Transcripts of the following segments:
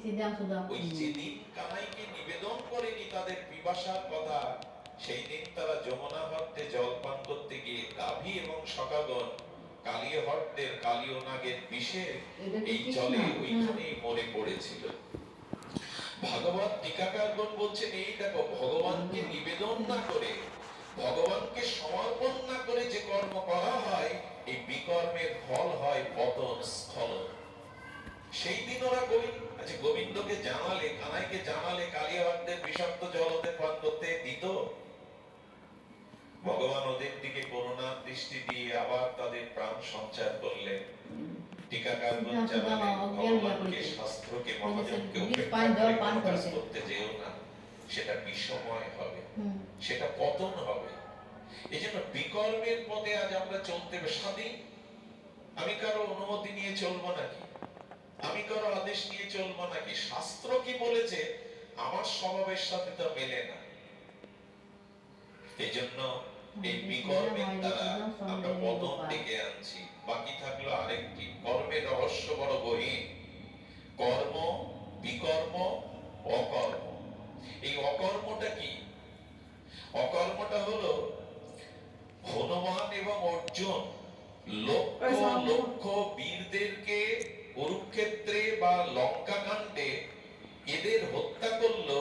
ওই যেদিন কানাইকে নিবেদন করেনি তাদের পিপাসার কথা, সেই দিন তারা যমুনা হ্রদে জল পান করতে গিয়ে গাভী এবং সখাগণ কালীয় হ্রদের কালীয় নাগের বিষে এই জলে ওইখানেই মরে পড়েছিল। ভগবান টিকাকারগণ বলছেন, এই দেখো, ভগবানকে নিবেদন না করে, ভগবানকে সমর্পণ না করে যে কর্ম করা হয়, এই বিকর্মের ফল হয় পতন, স্খলন। সেই দিন ওরা গোবিন্দকে জানালে, কানাইকে জানালে কালিয়াবাগদের বিষাক্ত জল ওদের পান করতে দিত? ভগবান ওদের দিকে করুণা দৃষ্টি দিয়ে আবার তাদের প্রাণ সঞ্চার করলেন। টিকাকারগণ জানালেন, ভগবানকে, শাস্ত্রকে, মহাজনকে উপেক্ষা করে কাজ করতে যেও না, সেটা বিষময় হবে, সেটা পতন হবে। এই জন্য বিকর্মের পথে আজ আমরা চলতে স্বাধীন। আমি কারো অনুমতি নিয়ে চলবো নাকি, আমি কারো আদেশ নিয়ে চলবো নাকি? শাস্ত্র কি বলেছে আমার স্বভাবের সাথে তো মেলে না। এই জন্য এই বিকর্মের দ্বারা আমরা পতন ডেকে আনছি। বাকি থাকলো আরেকটি, কর্মের রহস্য বড় গহীন। কর্ম, বিকর্ম, অকর্ম। এই অকর্মটা কি? অকর্মটা হলো হনুমান এবং অর্জুন লক্ষ লক্ষ বীরদেরকে কুরুক্ষেত্রে বা লঙ্কা কাণ্ডে এদের হত্যা করলো,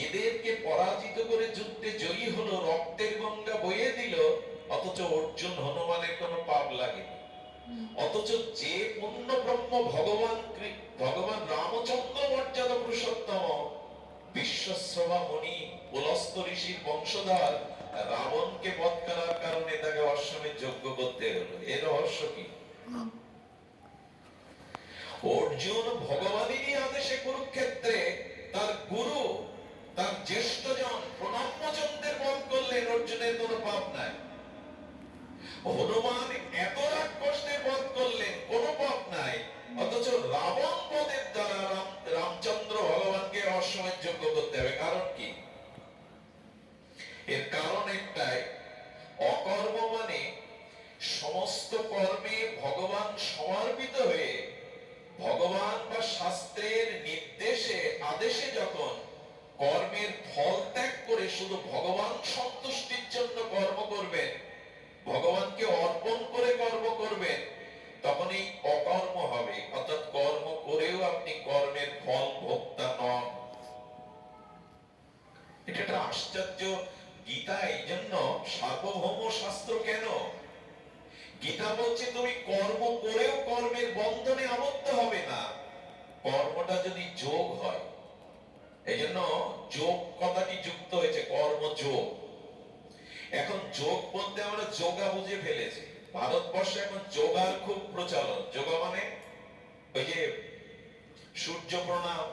এদেরকে পরাজিত করে যুদ্ধে জয়ী হলো, রক্তের গঙ্গা বইয়ে দিল, অথচ অর্জুন হনুমানের কোনো পাপ লাগেনি। অথচ যে পূর্ণ ব্রহ্ম ভগবান রামচন্দ্র মর্যাদা পুরুষোত্তম, বিশ্বশ্রবা মুনি পুলস্ত ঋষির বংশধর, রাবণকে বধ করার কারণে তাকে অশ্বমেধ যজ্ঞ করতে হলো। এর রহস্য কি? অর্জুন ভগবানেরই আদেশে কুরুক্ষেত্রে তার গুরু, তার জ্যেষ্ঠজন প্রণম্যজনদের বধ করলেন, অর্জুনের কোনো পাপ নাই। হনুমান এত রাক্ষসদের বধ করলেন, কোনো পাপ নাই, অথচ রাবণ বধের দ্বারা রামচন্দ্র ভগবানকে অশ্বমেধ যজ্ঞ করতে হবে। কারণ কি? এর কারণ একটাই, অকর্ম মানে সমস্ত কর্মে ভগবান সমর্পিত হয়ে, ভগবান বা শাস্ত্রের নির্দেশে আদেশে যখন কর্মের ফল ত্যাগ করে শুধু ভগবান সন্তুষ্টির জন্য কর্ম করবেন, ভগবানকে অর্পণ করে কর্ম করবেন, তখন এই অকর্ম হবে। অর্থাৎ কর্ম করেও আপনি কর্মের ফল ভোক্তা নন। এটা একটা আশ্চর্য। গীতা এই জন্য সার্বভৌম শাস্ত্র কেন? গীতা বলছে তুমি কর্ম করেও কর্মের বন্ধনে আবদ্ধ হবে না, কর্মটা যদি যোগ হয়। এই জন্য যোগ কথাটি যুক্ত হয়েছে, কর্ম যোগ। এখন যোগ বলতে আমরা যোগা বুঝে ফেলেছি। ভারতবর্ষে এখন যোগার খুব প্রচলন। যোগা মানে ওই যে সূর্য প্রণাম,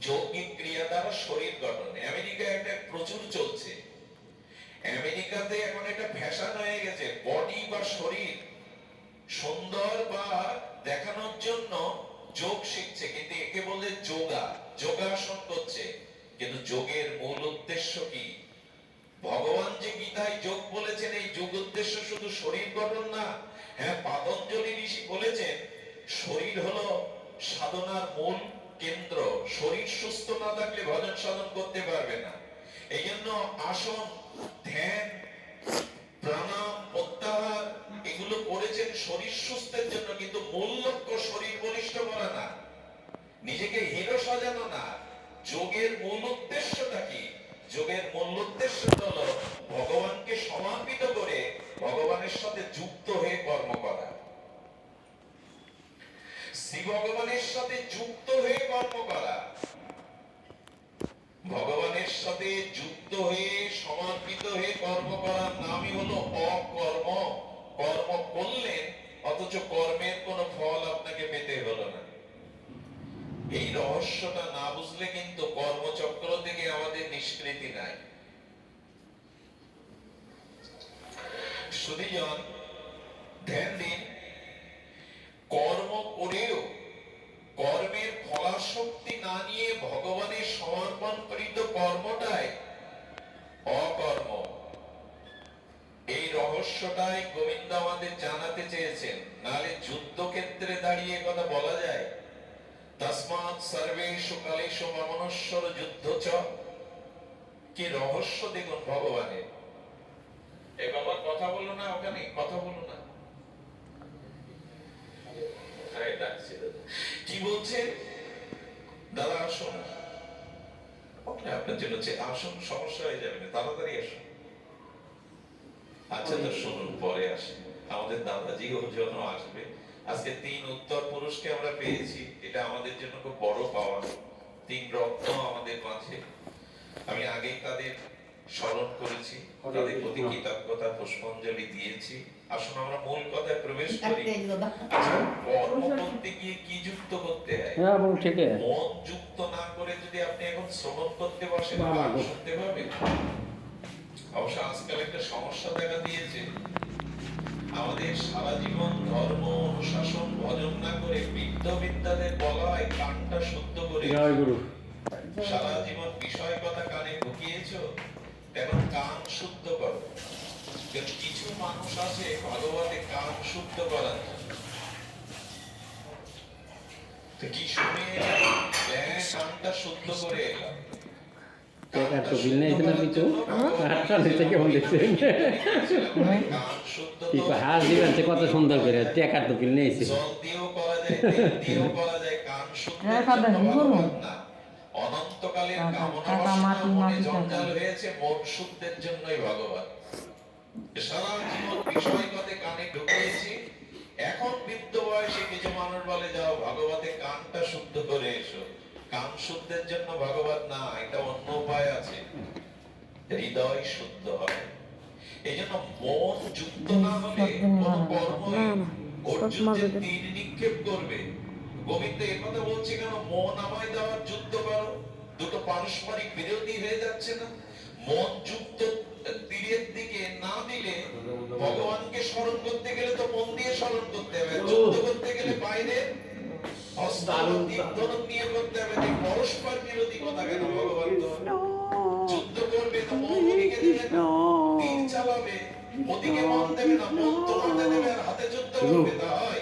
যৌগিক ক্রিয়া দ্বারা শরীর গঠন। আমেরিকায় এটা প্রচুর চলছে। আমেরিকাতে এখন এটা ফ্যাশন হয়ে গেছে, বডি বা শরীর সুন্দর বা দেখানোর জন্য যোগ শিখছে, কিন্তু একে বলে যোগা, যোগাসন করছে। কিন্তু যোগের মূল উদ্দেশ্য কি? ভগবান যে গীতায় যোগ বলেছেন, এই যোগ উদ্দেশ্য শুধু শরীর গঠন না। হ্যাঁ, পাতঞ্জলি ঋষি বলেছেন শরীর হলো সাধনার মূল কেন্দ্র। শরীর সুস্থ না থাকলে ভজন সাধন করতে পারবে না। এই জন্য আসন, ধ্যান, প্রাণায়াম, প্রত্যাহার এগুলো করেছেন শরীর সুস্থের জন্য, কিন্তু মূল লক্ষ্য শরীর বলিষ্ঠ করা না, নিজেকে হিরো সাজানো না। যোগের মূল উদ্দেশ্যটা কি? যোগের মূল উদ্দেশ্য হলো ভগবানকে সমর্পিত করে ভগবানের সাথে যুক্ত হয়ে কর্ম করা। শ্রী ভগবানের সাথে যুক্ত হয়ে কর্ম করা, ভগবানের সাথে যুক্ত হয়ে সমর্পিত হয়ে কর্ম করার নামই হলো অকর্ম। কর্ম করলেন অথচ কর্মের কোনো ফল আপনাকে পেতে হলো না। এই রহস্যটা না বুঝলে কিন্তু কর্মচক্র থেকে আমাদের নিষ্কৃতি নাই। সুধীজন, ধ্যান দিন, কর্ম করেও কর্মের ফলাশক্তি না নিয়ে ভগবানের সমর্পণকৃত কর্মটাই অকর্ম। এই রহস্যটাই গোবিন্দ আমাদের জানাতে চেয়েছেন। নালে যুদ্ধক্ষেত্রে দাঁড়িয়ে কথা বলা যায়, তসমাৎ সর্বেষু কালেষু মমনশ্বর যুদ্ধ চ। কি রহস্য দেখুন ভগবানের। এ বাবা কথা বলো না, ওখানে কথা বলো না। আরে ডাকছি দাদা। কি বলছে দাদা? আসুন, আপনার জন্য আসুন, সমস্যা হয়ে যাবে না, তাড়াতাড়ি আসুন। আচ্ছা তো শুনুন, পরে আসে আমাদের দাদাজি ওর জন্য আসবে। আজকে 3 উত্তর পুরুষকে আমরা পেয়েছি, এটা আমাদের জন্য খুব বড় পাওয়া। 3 রত্ন আমাদের মাঝে। আমি আগেই তাদের স্মরণ করেছি, তাদের প্রতি কৃতজ্ঞতা পুষ্পাঞ্জলি দিয়েছি। আসুন আমরা মূল কথায় প্রবেশ করি। আচ্ছা, কর্ম করতে গিয়ে কি যুক্ত করতে হয়? মন যুক্ত না করে যদি আপনি এখন শ্রবণ করতে বসেন, গান শুনতে পাবেন। অবশ্য আজকাল একটা সমস্যা দেখা দিয়েছে, আমাদের সারা জীবন ধর্ম অনুশাসন ভজন না করে বৃদ্ধ বিদ্যাদের বলা হয় কানটা শুদ্ধ করে। সারা জীবন বিষয় কথা কানে ঢুকিয়েছো, এখন কান শুদ্ধ করো। কিন্তু কিছু মানুষ আছে ভাগবতে কান শুদ্ধ করার জন্য। তো কি শুনে কানটা শুদ্ধ করে এলাম। তো বিল নিয়েছে না পিছু আটটা কেমন দেখছেন হাস দিবেন সে কত সুন্দর করে টেকার তো বিল নিয়েছে। অনন্তকালের কামনা মনে জঞ্জাল হয়েছে, মোট শুদ্ধের জন্যই ভগবান। সারা জীবন বিষয় পথে কানে ঢুকিয়েছি, এখন বৃদ্ধ বয়সে কিছু মানুষ বলে যাও ভগবতে কানটা শুদ্ধ করে এসো। কান শুদ্ধের জন্য ভগবান না, এটা অন্য উপায় আছে। হৃদয় শুদ্ধ হবে। এই জন্য মন যুক্ত না হলে কোন কর্মই অর্জুন তীর নিক্ষেপ করবে। গোবিন্দ এ কথা বলছে কেন? মন আমায় দেওয়ার যুদ্ধ করো। দুটো পারস্পরিক বিরোধী হয়ে যাচ্ছে না? মন যুক্ত তীরের দিকে না দিলে, ভগবানকে স্মরণ করতে গেলে তো মন দিয়ে স্মরণ করতে হবে, যুদ্ধ করতে গেলে বাইরে নিয়ে করতে হবে। পরস্পর বিরোধী কথা কেন? ভগবান তো যুদ্ধ করবে তো মন ওদিকে দেবে না, তীর চালাবে ওদিকে মন দেবে না, মন তোমাকে দেবে আর হাতে যুদ্ধ করবে। তা হয়?